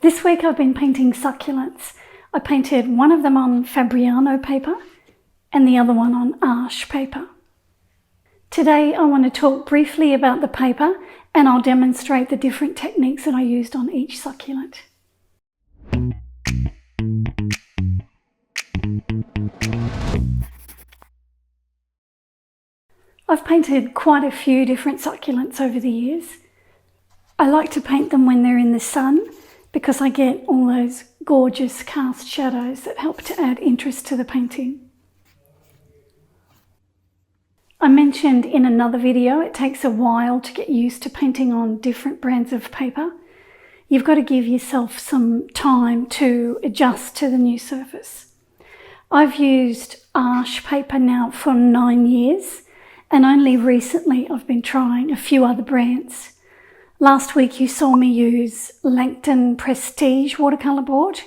This week I've been painting succulents. I painted one of them on Fabriano paper and the other one on Arches paper. Today I want to talk briefly about the paper and I'll demonstrate the different techniques that I used on each succulent. I've painted quite a few different succulents over the years. I like to paint them when they're in the sun because I get all those gorgeous cast shadows that help to add interest to the painting. I mentioned in another video it takes a while to get used to painting on different brands of paper. You've got to give yourself some time to adjust to the new surface. I've used Arches paper now for 9 years and only recently I've been trying a few other brands. Last week you saw me use Langton Prestige watercolour board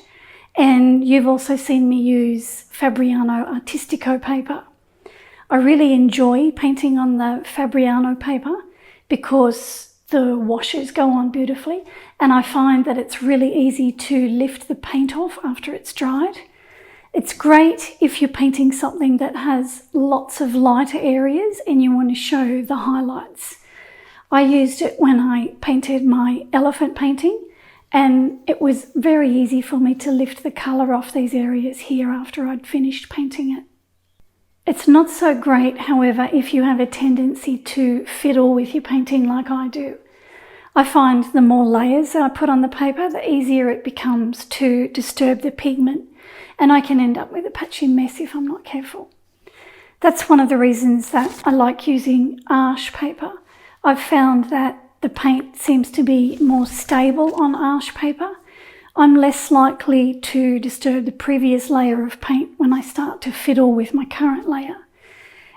and you've also seen me use Fabriano Artistico paper. I really enjoy painting on the Fabriano paper because the washes go on beautifully and I find that it's really easy to lift the paint off after it's dried. It's great if you're painting something that has lots of lighter areas and you want to show the highlights. I used it when I painted my elephant painting and it was very easy for me to lift the colour off these areas here after I'd finished painting it. It's not so great, however, if you have a tendency to fiddle with your painting like I do. I find the more layers that I put on the paper, the easier it becomes to disturb the pigment and I can end up with a patchy mess if I'm not careful. That's one of the reasons that I like using Arches paper. I've found that the paint seems to be more stable on Arches paper. I'm less likely to disturb the previous layer of paint when I start to fiddle with my current layer.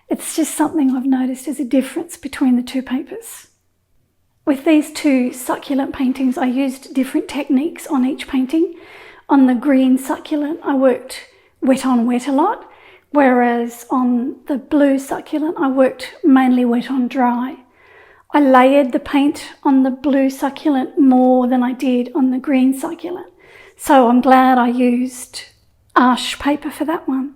It's just something I've noticed as a difference between the two papers. With these two succulent paintings, I used different techniques on each painting. On the green succulent, I worked wet on wet a lot, whereas on the blue succulent, I worked mainly wet on dry. I layered the paint on the blue succulent more than I did on the green succulent. So I'm glad I used Arches paper for that one.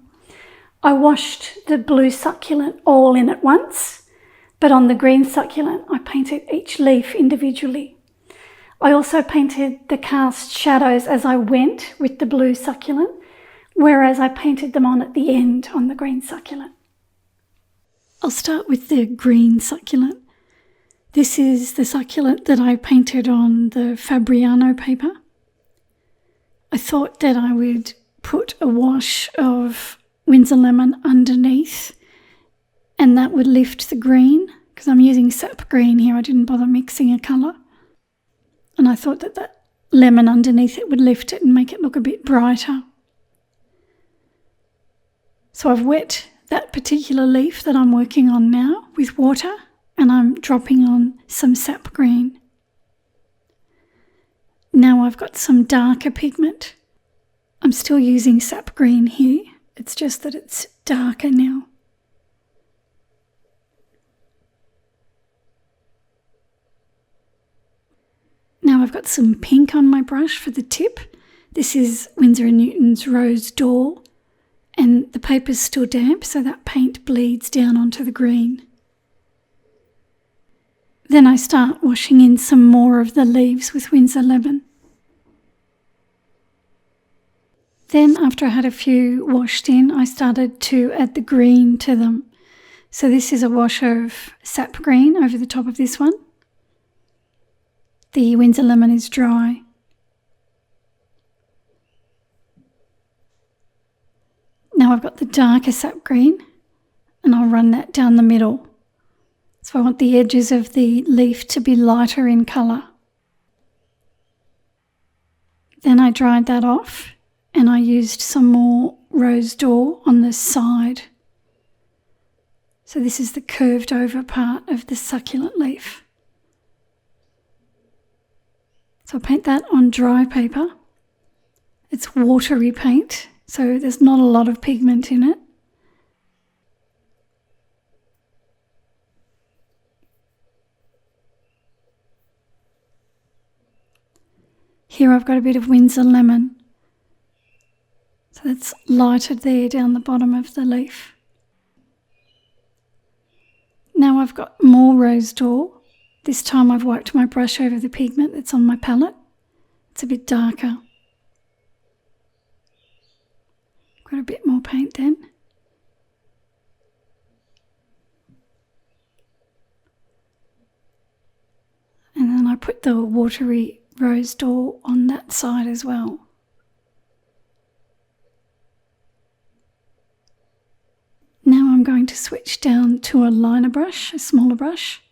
I washed the blue succulent all in at once, but on the green succulent, I painted each leaf individually. I also painted the cast shadows as I went with the blue succulent, whereas I painted them on at the end on the green succulent. I'll start with the green succulent. This is the succulent that I painted on the Fabriano paper. I thought that I would put a wash of Winsor lemon underneath and that would lift the green because I'm using sap green here. I didn't bother mixing a colour. And I thought that that lemon underneath it would lift it and make it look a bit brighter. So I've wet that particular leaf that I'm working on now with water and I'm dropping on some sap green. Now I've got some darker pigment. I'm still using sap green here. It's just that it's darker now. Now I've got some pink on my brush for the tip. This is Winsor & Newton's Rose D'Or and the paper's still damp so that paint bleeds down onto the green. Then I start washing in some more of the leaves with Winsor lemon. Then after I had a few washed in, I started to add the green to them. So this is a wash of sap green over the top of this one. The Winsor lemon is dry. Now I've got the darker sap green and I'll run that down the middle. So I want the edges of the leaf to be lighter in colour. Then I dried that off and I used some more Rose D'Or on the side. So this is the curved over part of the succulent leaf. So I paint that on dry paper. It's watery paint, so there's not a lot of pigment in it. Here I've got a bit of Windsor lemon. So that's lighted there down the bottom of the leaf. Now I've got more rose d'or. This time I've wiped my brush over the pigment that's on my palette. It's a bit darker. Got a bit more paint then. And then I put the watery rose d'or on that side as well. Now I'm going to switch down to a liner brush, a smaller brush.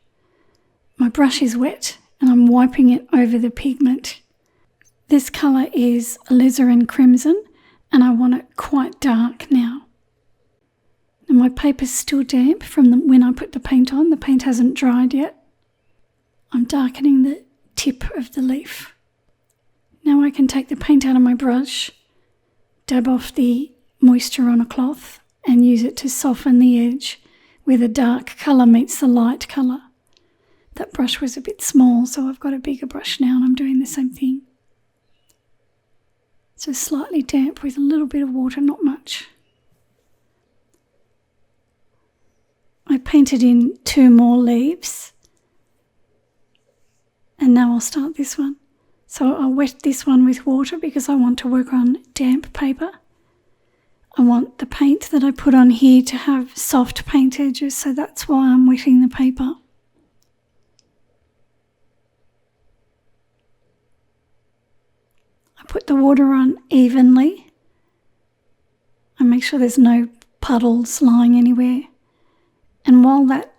My brush is wet and I'm wiping it over the pigment. This colour is alizarin crimson and I want it quite dark now. And my paper's still damp from when I put the paint on. The paint hasn't dried yet. I'm darkening the tip of the leaf. Now I can take the paint out of my brush, dab off the moisture on a cloth and use it to soften the edge where the dark colour meets the light colour. That brush was a bit small, so I've got a bigger brush now and I'm doing the same thing. So slightly damp with a little bit of water, not much. I painted in 2 more leaves. And now I'll start this one. So I'll wet this one with water because I want to work on damp paper. I want the paint that I put on here to have soft paint edges, so that's why I'm wetting the paper. I put the water on evenly. I make sure there's no puddles lying anywhere. And while that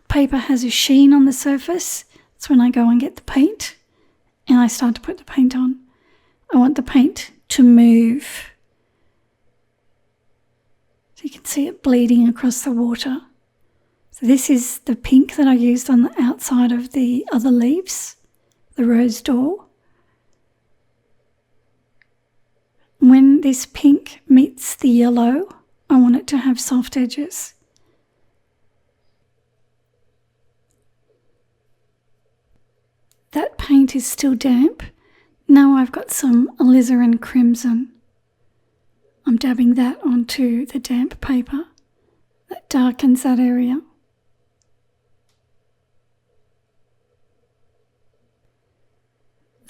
paper has a sheen on the surface, that's when I go and get the paint and I start to put the paint on. I want the paint to move. So you can see it bleeding across the water. So this is the pink that I used on the outside of the other leaves, the rose d'or. When this pink meets the yellow, I want it to have soft edges. That paint is still damp. Now I've got some alizarin crimson. I'm dabbing that onto the damp paper. That darkens that area.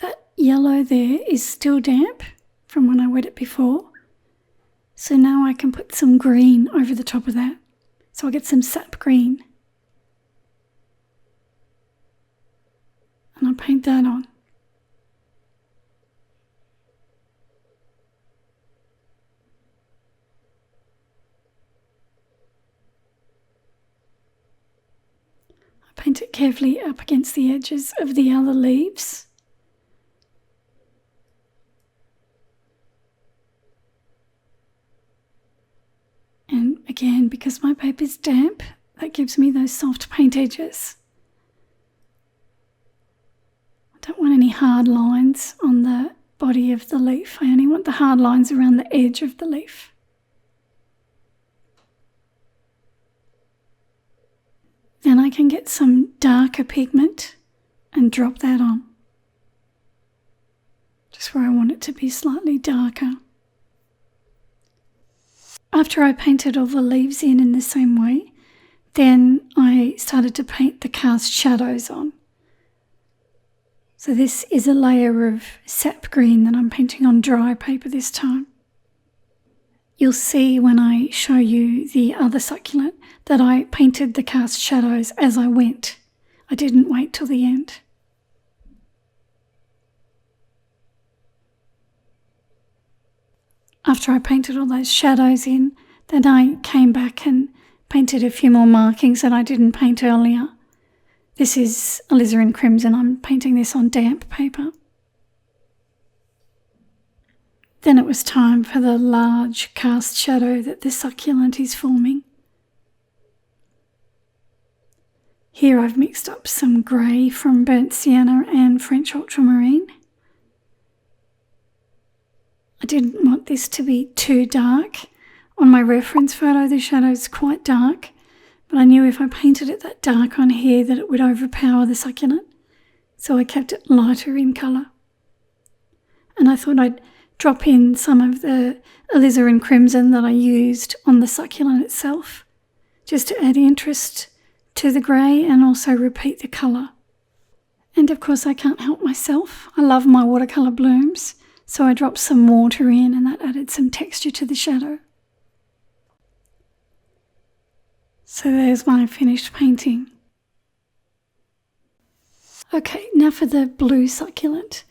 That yellow there is still damp from when I wet it before. So now I can put some green over the top of that. So I'll get some sap green. And I'll paint that on. I paint it carefully up against the edges of the other leaves. And again, because my paper's damp, that gives me those soft paint edges. Don't want any hard lines on the body of the leaf. I only want the hard lines around the edge of the leaf. Then I can get some darker pigment and drop that on. Just where I want it to be slightly darker. After I painted all the leaves in the same way, then I started to paint the cast shadows on. So this is a layer of sap green that I'm painting on dry paper this time. You'll see when I show you the other succulent that I painted the cast shadows as I went. I didn't wait till the end. After I painted all those shadows in, then I came back and painted a few more markings that I didn't paint earlier. This is alizarin crimson. I'm painting this on damp paper. Then it was time for the large cast shadow that the succulent is forming. Here I've mixed up some grey from burnt sienna and French ultramarine. I didn't want this to be too dark. On my reference photo, the shadow's quite dark. But I knew if I painted it that dark on here that it would overpower the succulent. So I kept it lighter in colour. I thought I'd drop in some of the alizarin crimson that I used on the succulent itself, just to add interest to the grey and also repeat the colour. And of course I can't help myself. I love my watercolour blooms, so I dropped some water in and that added some texture to the shadow. So there's my finished painting. Okay, now for the blue succulent.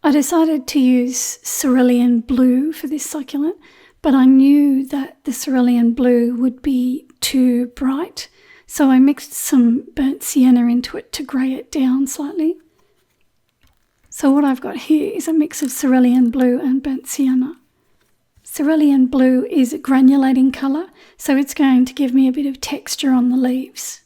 I decided to use cerulean blue for this succulent, but I knew that the cerulean blue would be too bright, so I mixed some burnt sienna into it to grey it down slightly. So what I've got here is a mix of cerulean blue and burnt sienna. Cerulean blue is a granulating colour, so it's going to give me a bit of texture on the leaves.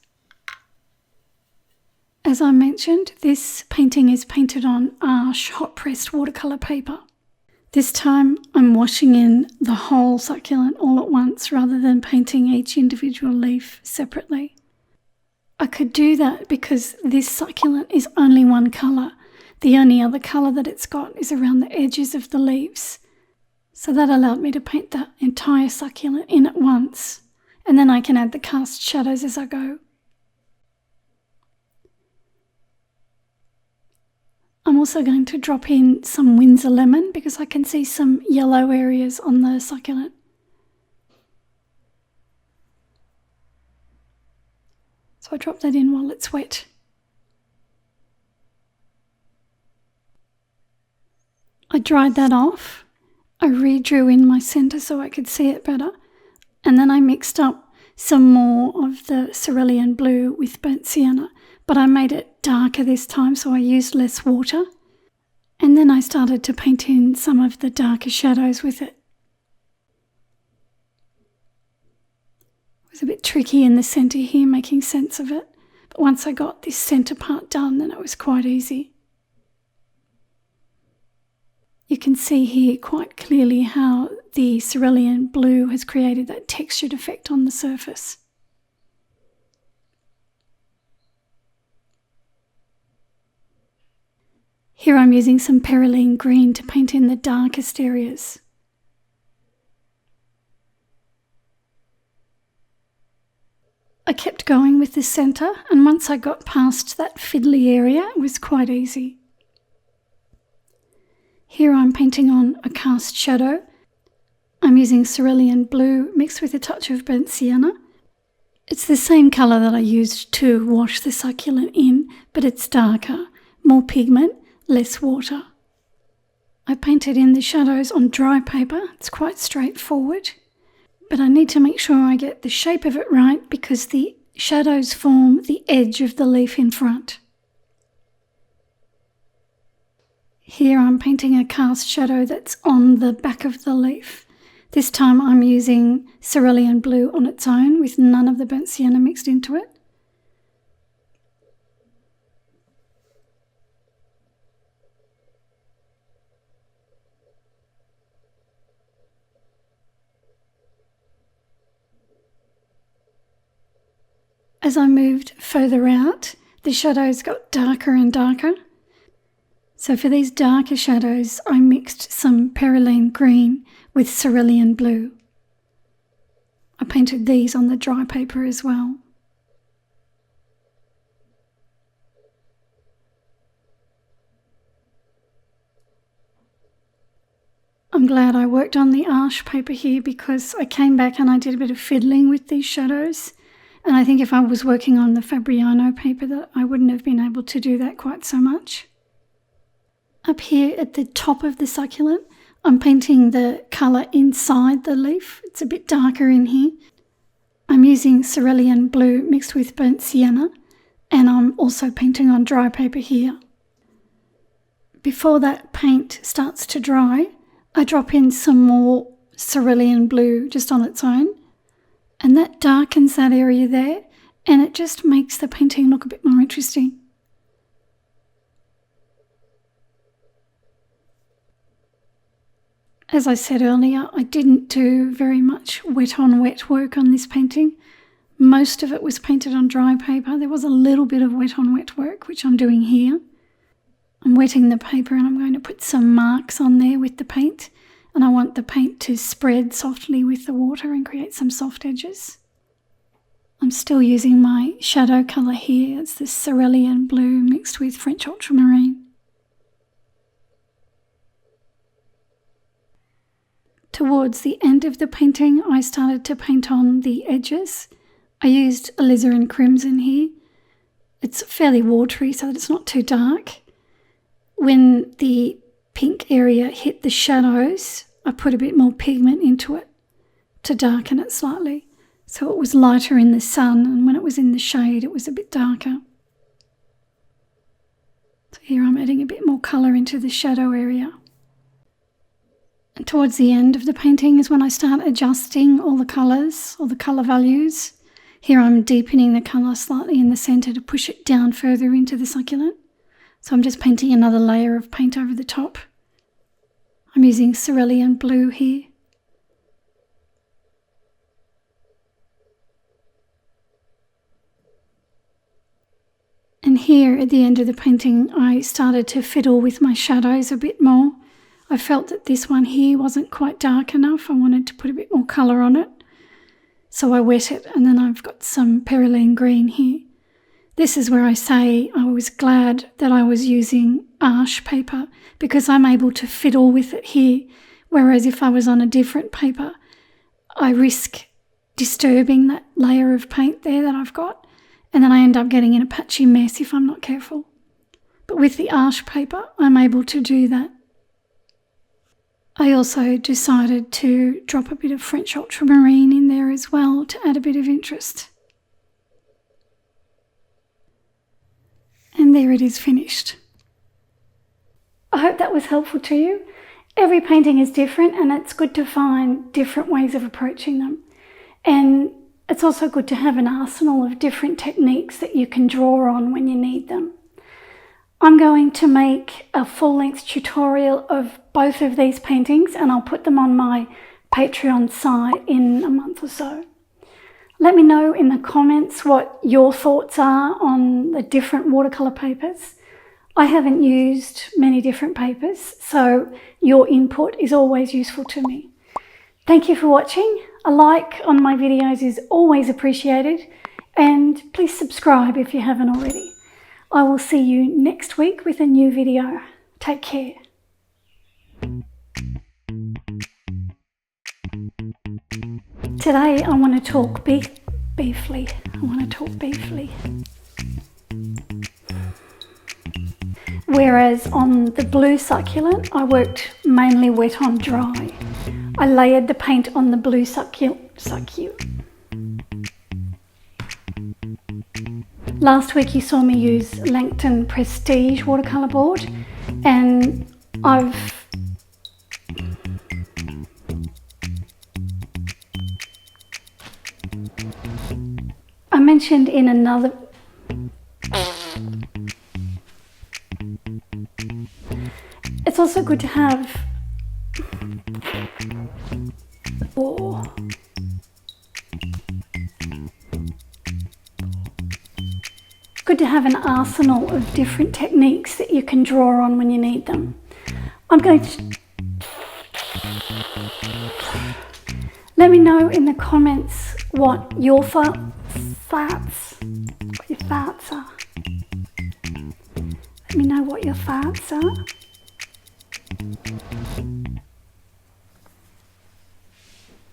As I mentioned, this painting is painted on Arches hot pressed watercolour paper. This time I'm washing in the whole succulent all at once rather than painting each individual leaf separately. I could do that because this succulent is only one colour. The only other colour that it's got is around the edges of the leaves. So that allowed me to paint the entire succulent in at once, and then I can add the cast shadows as I go. I'm also going to drop in some Windsor lemon because I can see some yellow areas on the succulent. So I drop that in while it's wet. I dried that off. I redrew in my centre so I could see it better. And then I mixed up some more of the cerulean blue with burnt sienna, but I made it darker this time, so I used less water. And then I started to paint in some of the darker shadows with it. It was a bit tricky in the centre here, making sense of it. But once I got this centre part done, then it was quite easy. You can see here quite clearly how the cerulean blue has created that textured effect on the surface. Here I'm using some perylene green to paint in the darkest areas. I kept going with the centre, and once I got past that fiddly area, it was quite easy. Here I'm painting on a cast shadow. I'm using cerulean blue mixed with a touch of burnt sienna. It's the same colour that I used to wash the succulent in, but it's darker, more pigment, less water. I painted in the shadows on dry paper. It's quite straightforward, but I need to make sure I get the shape of it right because the shadows form the edge of the leaf in front. Here I'm painting a cast shadow that's on the back of the leaf. This time I'm using cerulean blue on its own with none of the burnt sienna mixed into it. As I moved further out, the shadows got darker and darker. So for these darker shadows, I mixed some perylene green with cerulean blue. I painted these on the dry paper as well. I'm glad I worked on the Arches paper here because I came back and I did a bit of fiddling with these shadows. And I think if I was working on the Fabriano paper that I wouldn't have been able to do that quite so much. Up here at the top of the succulent, I'm painting the colour inside the leaf. It's a bit darker in here. I'm using cerulean blue mixed with burnt sienna, and I'm also painting on dry paper here. Before that paint starts to dry, I drop in some more cerulean blue just on its own, and that darkens that area there, and it just makes the painting look a bit more interesting. As I said earlier, I didn't do very much wet on wet work on this painting. Most of it was painted on dry paper. There was a little bit of wet on wet work, which I'm doing here. I'm wetting the paper and I'm going to put some marks on there with the paint, and I want the paint to spread softly with the water and create some soft edges. I'm still using my shadow colour here. It's this Cerulean blue mixed with French Ultramarine. Towards the end of the painting, I started to paint on the edges. I used alizarin crimson here. It's fairly watery so that it's not too dark. When the pink area hit the shadows, I put a bit more pigment into it to darken it slightly. So it was lighter in the sun, and when it was in the shade, it was a bit darker. So here I'm adding a bit more colour into the shadow area. And towards the end of the painting is when I start adjusting all the colours, all the colour values. Here I'm deepening the colour slightly in the centre to push it down further into the succulent. So I'm just painting another layer of paint over the top. I'm using cerulean blue here. And here at the end of the painting, I started to fiddle with my shadows a bit more. I felt that this one here wasn't quite dark enough. I wanted to put a bit more colour on it. So I wet it, and then I've got some Cerulean green here. This is where I say I was glad that I was using Arches paper, because I'm able to fiddle with it here, whereas if I was on a different paper, I risk disturbing that layer of paint there that I've got, and then I end up getting in a patchy mess if I'm not careful. But with the Arches paper, I'm able to do that. I also decided to drop a bit of French Ultramarine in there as well to add a bit of interest. And there it is finished. I hope that was helpful to you. Every painting is different, and it's good to find different ways of approaching them. And it's also good to have an arsenal of different techniques that you can draw on when you need them. I'm going to make a full-length tutorial of both of these paintings, and I'll put them on my Patreon site in a month or so. Let me know in the comments what your thoughts are on the different watercolour papers. I haven't used many different papers, so your input is always useful to me. Thank you for watching. A like on my videos is always appreciated, and please subscribe if you haven't already. I will see you next week with a new video. Take care. Today I want to talk beefly. Whereas on the blue succulent, I worked mainly wet on dry. I layered the paint on the blue succulent. Last week you saw me use Langton Prestige watercolour board, and I mentioned in another it's also good to have an arsenal of different techniques that you can draw on when you need them. I'm going to let me know in the comments what your thoughts are. Let me know what your thoughts are.